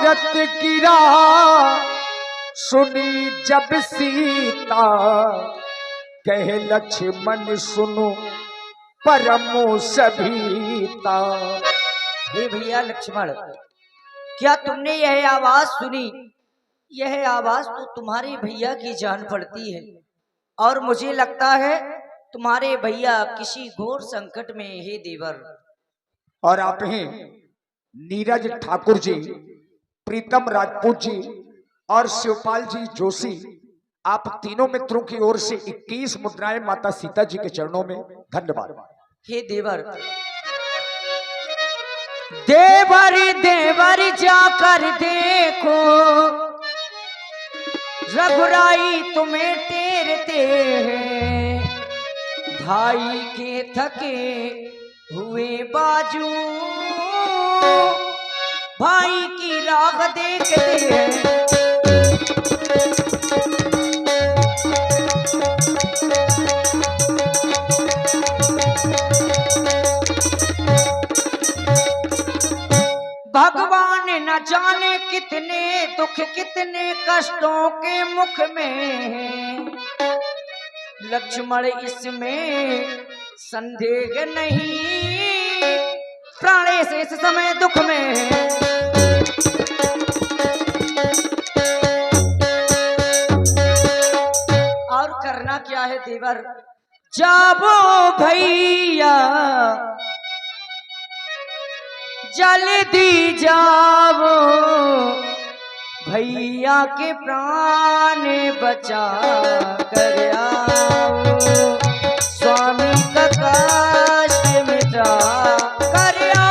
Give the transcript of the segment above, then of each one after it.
भारत गिरा सुनी जब सीता, कहे लक्ष्मण सुनो परमो सभीता। हे भैया लक्ष्मण, क्या तुमने यह आवाज सुनी? यह आवाज तो तुम्हारे भैया की जान पड़ती है और मुझे लगता है तुम्हारे भैया किसी घोर संकट में। हे देवर, और आप हैं नीरज ठाकुर जी, प्रीतम राजपूत जी और शिवपाल जी जोशी। आप तीनों मित्रों की ओर से 21 मुद्राएं माता सीता जी के चरणों में। धन्यवाद। हे देवर, देवर देवर जाकर देखो, रघुराई तुम्हें टेरते हैं। भाई के थके हुए बाजू भाई की राह देखते हैं। भगवान न जाने कितने दुख कितने कष्टों के मुख में। लक्ष्मण इसमें संदेह नहीं, प्राणेश इस समय दुख में। और करना क्या है देवर? जाबो भैया जल्दी जाओ, भैया के प्राण बचा कर आओ। स्वामी का कष्ट मिटा कर आओ।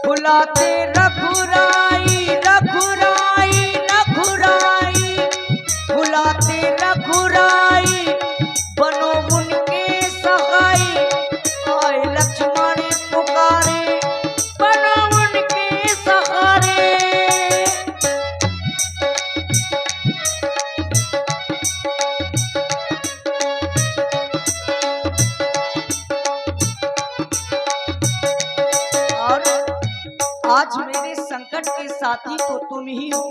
बुलाते रघुराई रघुराई रघुराई, बुलाते रघुराई बनो उनके सहाय। आए लक्ष्मण पुकारे बनो उनके सहारे। आज मेरे संकट के साथी तो तुम ही हो।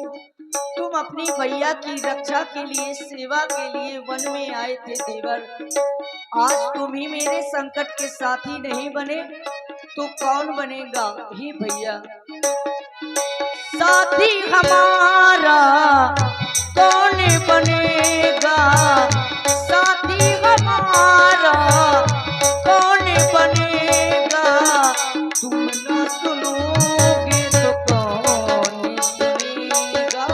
तुम अपनी भैया की रक्षा के लिए, सेवा के लिए वन में आए थे देवर। आज तुम ही मेरे संकट के साथी नहीं बने तो कौन बनेगा? ही भैया साथी हमारा कौन बनेगा? साथी हमारा कौन बनेगा? तुम न सुनोगे तो कौन सुनेगा?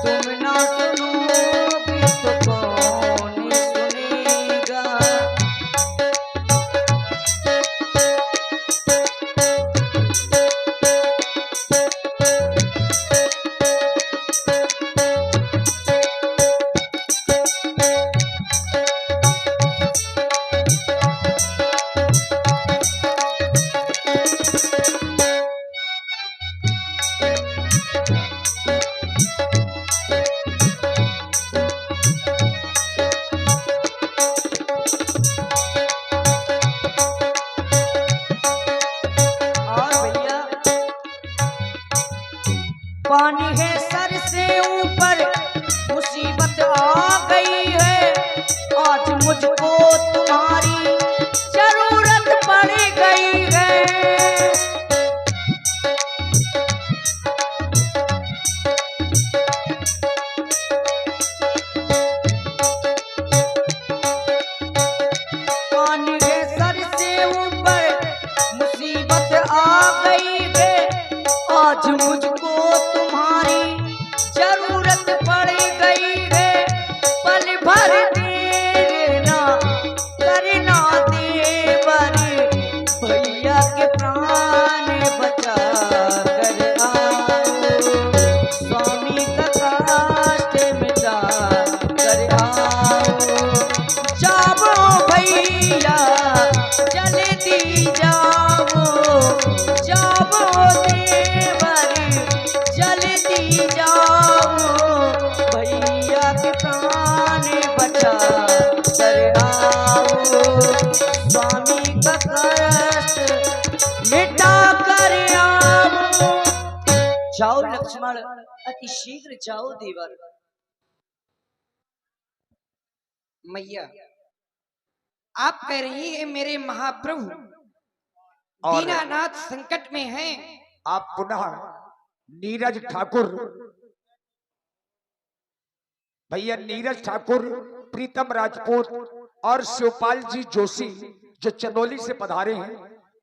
तुम न सुनोगे तो कौन सुनेगा? लक्ष्मण अति शीघ्र जाओ देवर। मैया, आप कह रही हैं मेरे महाप्रभु और दीनानाथ संकट में हैं। आप पुनः नीरज ठाकुर, भैया नीरज ठाकुर, प्रीतम राजपूत और शिवपाल जी जोशी जो चंदौली से पधारे हैं,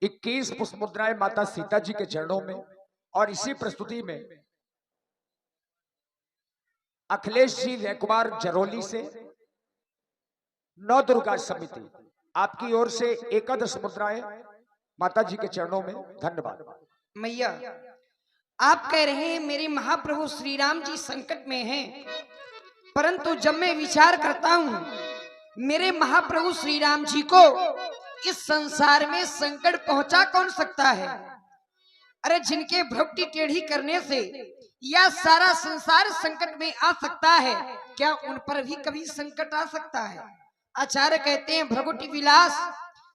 21 पुष्प मुद्राएं माता सीता जी के चरणों में। और इसी प्रस्तुति में अखिलेश जी रैकुमार जरौली से, नौ दुर्गा समिति, आपकी ओर से 11 मुद्राएं माता जी के चरणों में। धन्यवाद। मैया, आप कह रहे हैं मेरे महाप्रभु श्री राम जी संकट में हैं, परंतु जब मैं विचार करता हूं मेरे महाप्रभु श्री राम जी को इस संसार में संकट पहुंचा कौन सकता है। अरे जिनके भ्रुकुटी टेढ़ी करने से यह सारा संसार संकट में आ सकता है, क्या उन पर भी कभी संकट आ सकता है। आचार्य कहते हैं भ्रुकुटी विलास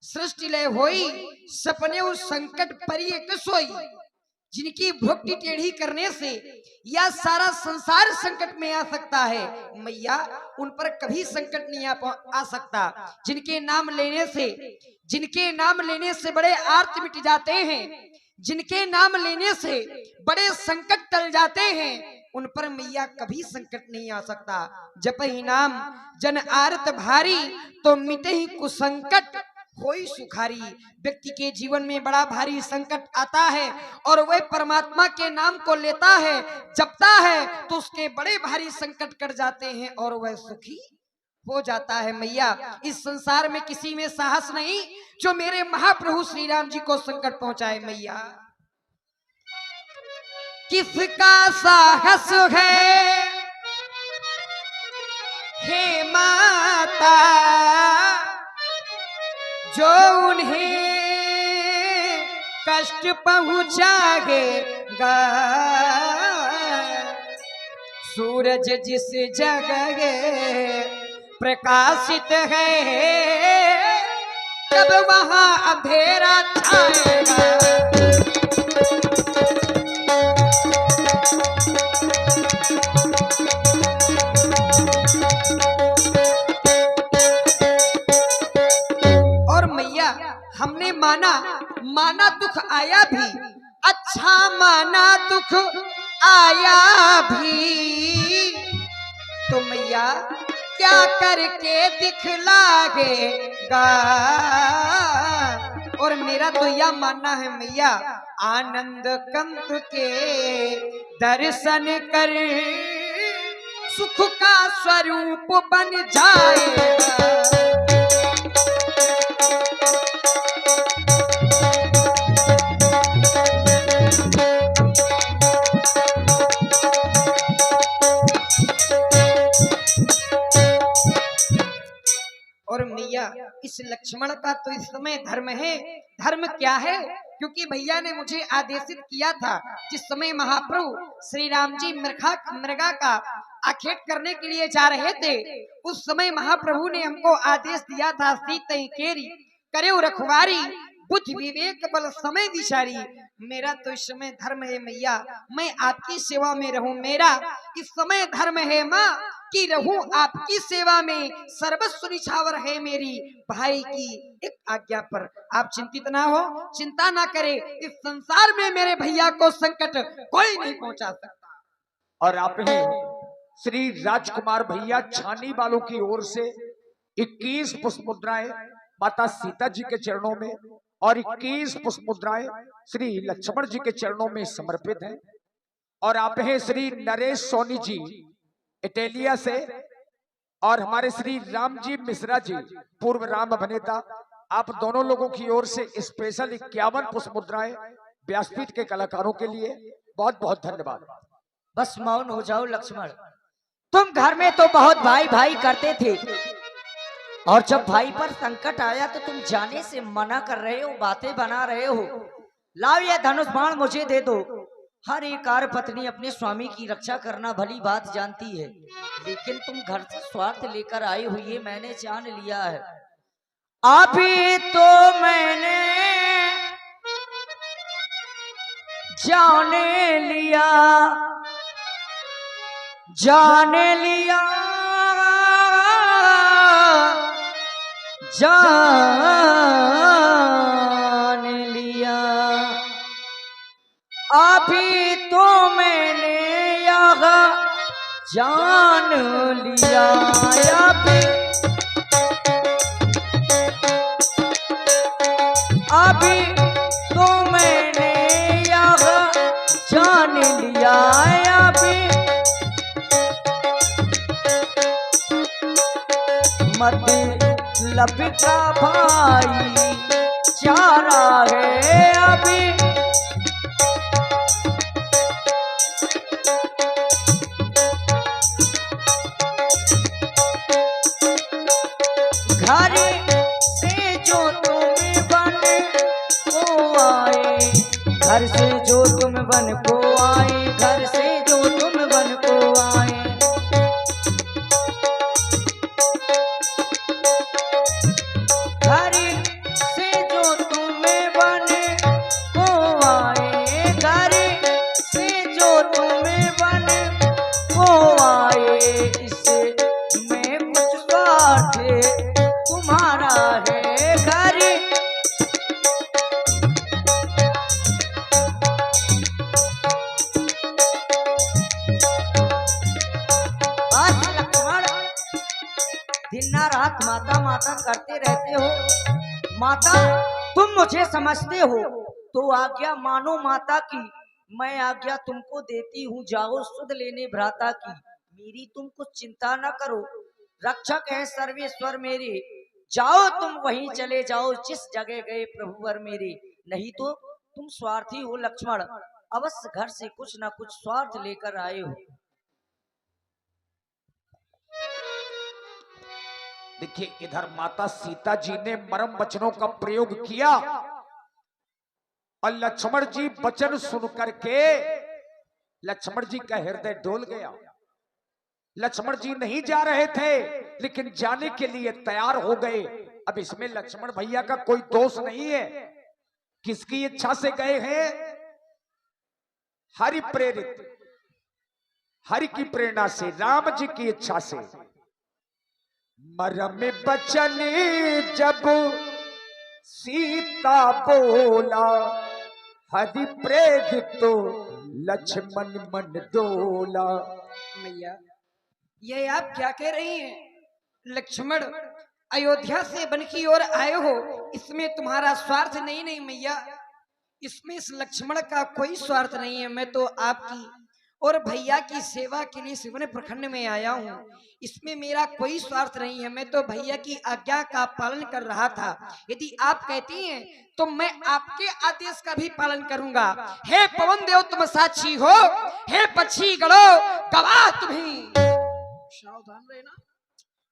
सृष्टि लय होई, सपने उस संकट परिये के सोई। जिनकी भ्रुकुटी टेढ़ी करने से यह सारा संसार संकट में आ सकता है, मैया उन पर कभी संकट नहीं आ सकता। जिनके नाम लेने से बड़े आर्त मिट जाते हैं, जिनके नाम लेने से बड़े संकट टल जाते हैं, उन पर मैया कभी संकट नहीं आ सकता। जप ही नाम जन आरत भारी, तो मिटे ही कुसंकट होई सुखारी। व्यक्ति के जीवन में बड़ा भारी संकट आता है और वह परमात्मा के नाम को लेता है, जपता है, तो उसके बड़े भारी संकट कट जाते हैं और वह सुखी हो जाता है। मैया इस संसार में किसी में साहस नहीं जो मेरे महाप्रभु श्री राम जी को संकट पहुंचाए। मैया किसका साहस है हे माता, जो उन्हें कष्ट पहुंचाएगा। सूरज जिस जगह प्रकाशित है, तब वहां अंधेरा छाएगा। हमने माना दुख आया भी, अच्छा माना दुख आया भी, तो मैया क्या करके दिखलाएगा। और मेरा तो यह मानना है मैया, आनंद कंद के दर्शन कर सुख का स्वरूप बन जाएगा। और मैया इस लक्ष्मण का तो इस समय धर्म है। धर्म क्या है? क्योंकि भैया ने मुझे आदेशित किया था, जिस समय महाप्रभु श्री राम जी मृगा का आखेट करने के लिए जा रहे थे, उस समय महाप्रभु ने हमको आदेश दिया था, सीतई केरी करे रखवारी, बुद्धि विवेक बल समय विचारी। मेरा तो इस समय धर्म है मैया, मैं आपकी सेवा में रहूं। मेरा इस समय धर्म है माँ कि रहूं आपकी सेवा में, सर्वस्व निछावर है मेरी भाई की एक आज्ञा पर। आप चिंतित ना हो, चिंता ना करे, इस संसार में मेरे भैया को संकट कोई नहीं पहुंचा सकता। और आप ही श्री राजकुमार भैया छानी वालों की ओर से 21 पुष्प मुद्राएं माता सीता जी के चरणों में और 21 पुष्प मुद्राएं श्री लक्ष्मण जी के चरणों में समर्पित हैं। और आप हैं श्री नरेश सोनी जी इटालिया से, और हमारे श्री राम जी मिश्रा जी पूर्व राम अभिनेता, आप दोनों लोगों की ओर से स्पेशल 51 पुष्प मुद्राएं व्यासपीठ के कलाकारों के लिए। बहुत बहुत धन्यवाद। बस मौन हो जाओ लक्ष्मण, तुम घर में तो बहुत भाई भाई करते थे, और जब भाई पर संकट आया तो तुम जाने से मना कर रहे हो, बातें बना रहे हो। लाओ ये धनुष बाण मुझे दे दो। हर एक आर पत्नी अपने स्वामी की रक्षा करना भली बात जानती है, लेकिन तुम घर से स्वार्थ लेकर आई हुई है, मैंने जान लिया है। अभी तो मैंने जाने लिया जान लिया जान लिया अभी तो मैंने यहाँ जान लिया अभी तो मैंने यहाँ जान लिया अभी मतलब का भाई चारा है अभी घर से जो तुम बन को आए घर से जो तुम बन को आए घर से जो तुम बन को आए घर से जो तुम बन को आए घर से जो तुम बन को आए इसे में कुछ स्वार्थ तुम्हारा है घर आज लक्ष्मण दिन रात माता माता करते रहते हो। माता तुम मुझे समझते हो तो आज्ञा मानो माता की। मैं आज्ञा तुमको देती हूँ, जाओ सुध लेने भ्राता की। मेरी तुम कुछ चिंता न करो, रक्षक है सर्वेश्वर मेरे। जाओ तुम वहीं चले जाओ जिस जगह गए प्रभुवर मेरे। नहीं तो तुम स्वार्थी हो लक्ष्मण, अवश्य घर से कुछ न कुछ स्वार्थ लेकर आए हो। देखिए इधर माता सीता जी ने मरम वचनों का प्रयोग किया और लक्ष्मण जी वचन सुन करके लक्ष्मण जी का हृदय डोल गया। लक्ष्मण जी नहीं जा रहे थे लेकिन जाने के लिए तैयार हो गए। अब इसमें लक्ष्मण भैया का कोई दोष नहीं है, किसकी इच्छा से गए हैं? हरि प्रेरित, हरि की प्रेरणा से, राम जी की इच्छा से। मरम बचन जब सीता बोला हरि प्रेरित तो लक्ष्मण मन डोला। मैया ये आप क्या कह रही हैं? लक्ष्मण अयोध्या से वन की ओर आए हो, इसमें तुम्हारा स्वार्थ नहीं। नहीं मैया, इसमें इस लक्ष्मण का कोई स्वार्थ नहीं है। मैं तो आपकी और भैया की सेवा के लिए सिवन प्रखंड में आया हूँ। इसमें मेरा कोई स्वार्थ नहीं है। मैं तो भैया की आज्ञा का पालन कर रहा था। यदि आप कहती हैं तो मैं आपके आदेश का भी पालन करूंगा। हे पवन देव तुम साक्षी हो, हे पक्षी गणो गवाह तुम्ही। सावधान रहना।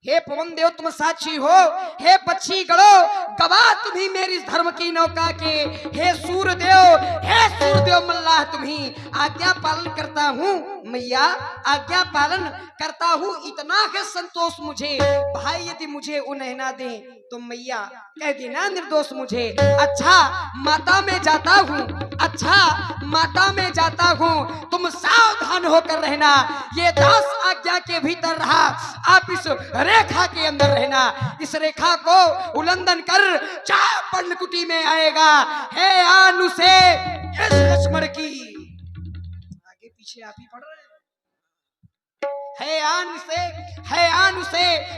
हे पवन देव तुम साक्षी हो, हे पक्षी गणो गवाह तुम्ही मेरी धर्म की नौका के। हे सूर्यदेव मल्लाह तुम्ही। आज्ञा पालन करता हूँ मैया, आज्ञा पालन करता हूँ। इतना है संतोष मुझे। भाई यदि मुझे उन्हें ना दे तो मैया कह देना निर्दोष मुझे। अच्छा माता में जाता हूँ, अच्छा माता में जाता हूँ, तुम सावधान होकर रहना। ये दास आज्ञा के भीतर रहा, आप इस रेखा के अंदर रहना। इस रेखा को उल्लंघन कर चाहे पर्णकुटी में आएगा। हे आनु से इस लक्ष्मण की, आगे पीछे आप ही पढ़ रहे हैं। हे आनु से